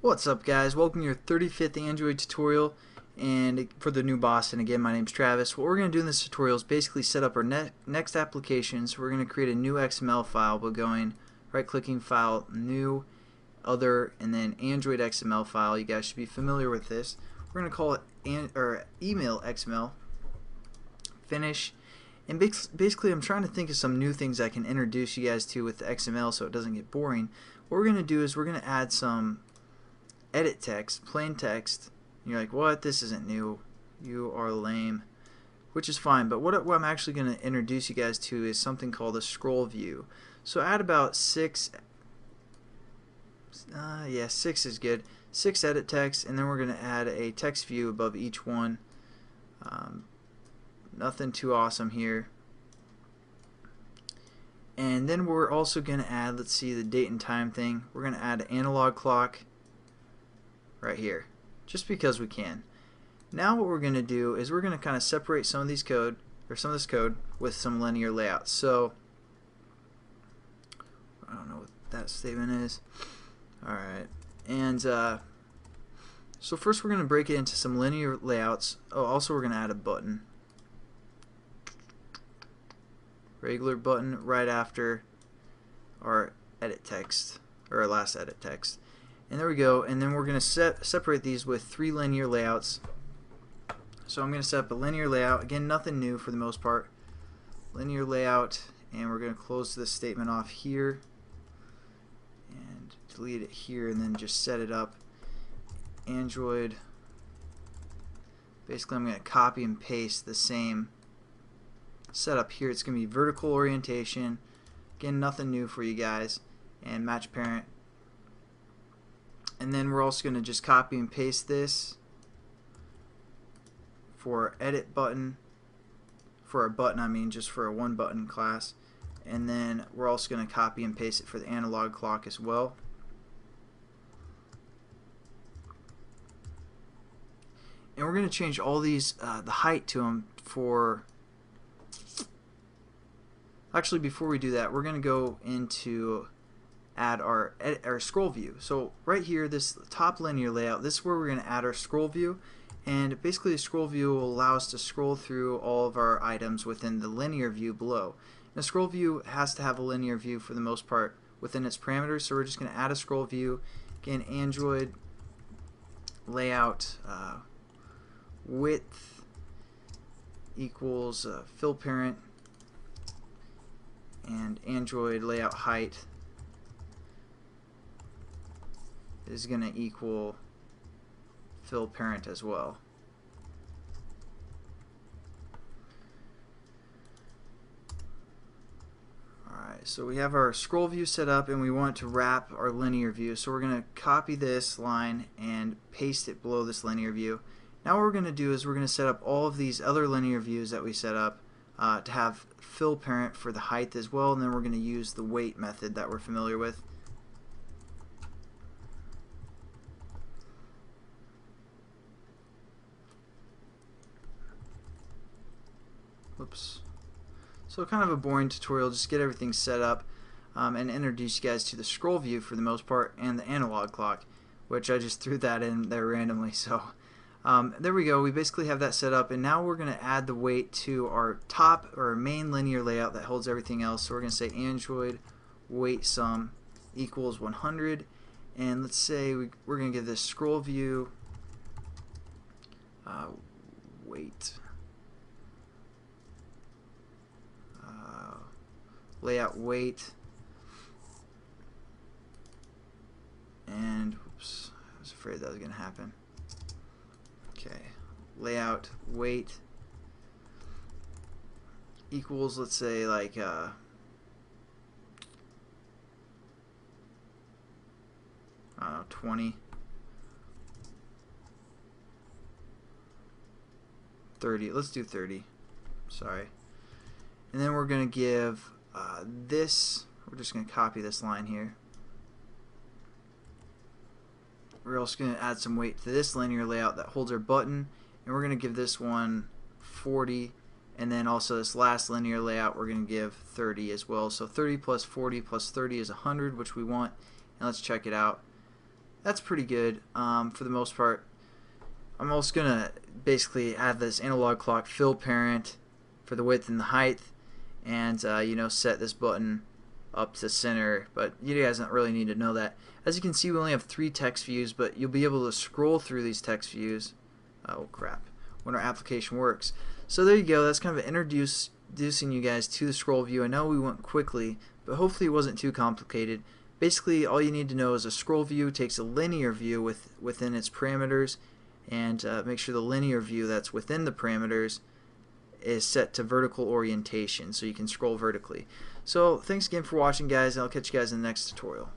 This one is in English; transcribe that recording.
What's up, guys? Welcome to your 35th Android tutorial and for the new boss. And again, my name's Travis. What we're going to do in this tutorial is basically set up our next application. So we're going to create a new XML file by going right-clicking, File, New, Other, and then Android XML file. You guys should be familiar with this. We're going to call it Email XML. Finish. And basically, I'm trying to think of some new things I can introduce you guys to with the XML so it doesn't get boring. What we're going to do is we're going to add some edit text, plain text. And you're like, what? This isn't new. You are lame. Which is fine, but what I'm actually going to introduce you guys to is something called a scroll view. So add about six is good. 6 edit text, and then we're going to add a text view above each one. Nothing too awesome here. And then we're also going to add, let's see, the date and time thing. We're going to add AnalogClock right here, just because we can. Now what we're going to do is we're going to kind of separate some of this code with some linear layouts. So I don't know what that statement is. Alright, and so first we're going to break it into some linear layouts. Oh, also we're going to add a button. Regular button right after our edit text, or our last edit text. And there we go. And then we're going to separate these with 3 linear layouts. So I'm going to set up a linear layout. Again, nothing new for the most part. Linear layout, and we're going to close this statement off here and delete it here, and then just set it up. Android. Basically, I'm going to copy and paste the same setup here. It's going to be vertical orientation. Again, nothing new for you guys. And match parent. And then we're also going to just copy and paste this for edit button. For our button, I mean, just for a 1 button class. And then we're also going to copy and paste it for the analog clock as well. And we're going to change all these, the height to them for... Actually, before we do that, we're going to go into add our scroll view. So right here, this top linear layout, this is where we're going to add our scroll view. And basically, the scroll view will allow us to scroll through all of our items within the linear view below. And the scroll view has to have a linear view for the most part within its parameters. So we're just going to add a scroll view. Again, Android layout width equals fill parent, and Android layout height is going to equal fill parent as well. Alright, so we have our scroll view set up, and we want to wrap our linear view. So we're going to copy this line and paste it below this linear view. Now what we're going to do is we're going to set up all of these other linear views that we set up to have fill parent for the height as well, and then we're going to use the weight method that we're familiar with. Whoops. So kind of a boring tutorial, just get everything set up and introduce you guys to the scroll view for the most part, and the analog clock, which I just threw that in there randomly. So there we go. We basically have that set up, and now we're going to add the weight to our top or main linear layout that holds everything else. So we're going to say Android weight sum equals 100, and let's say we're going to give this scroll view weight layout weight, and oops, I was afraid that was going to happen. Okay, layout weight equals, let's say, like I don't know, 20, 30. Let's do 30. Sorry. And then we're going to give this, we're just going to copy this line here. We're also going to add some weight to this linear layout that holds our button, and we're going to give this one 40, and then also this last linear layout we're going to give 30 as well. So 30 plus 40 plus 30 is 100, which we want, and let's check it out. that's pretty good for the most part. I'm also gonna basically have this analog clock fill parent for the width and the height, and you know, set this button up to center, but you guys don't really need to know that. As you can see, we only have 3 text views, but you'll be able to scroll through these text views when our application works. So there you go, that's kind of introducing you guys to the scroll view. I know we went quickly, but hopefully it wasn't too complicated. Basically, all you need to know is a scroll view takes a linear view within its parameters, and make sure the linear view that's within the parameters is set to vertical orientation so you can scroll vertically. So thanks again for watching, guys, and I'll catch you guys in the next tutorial.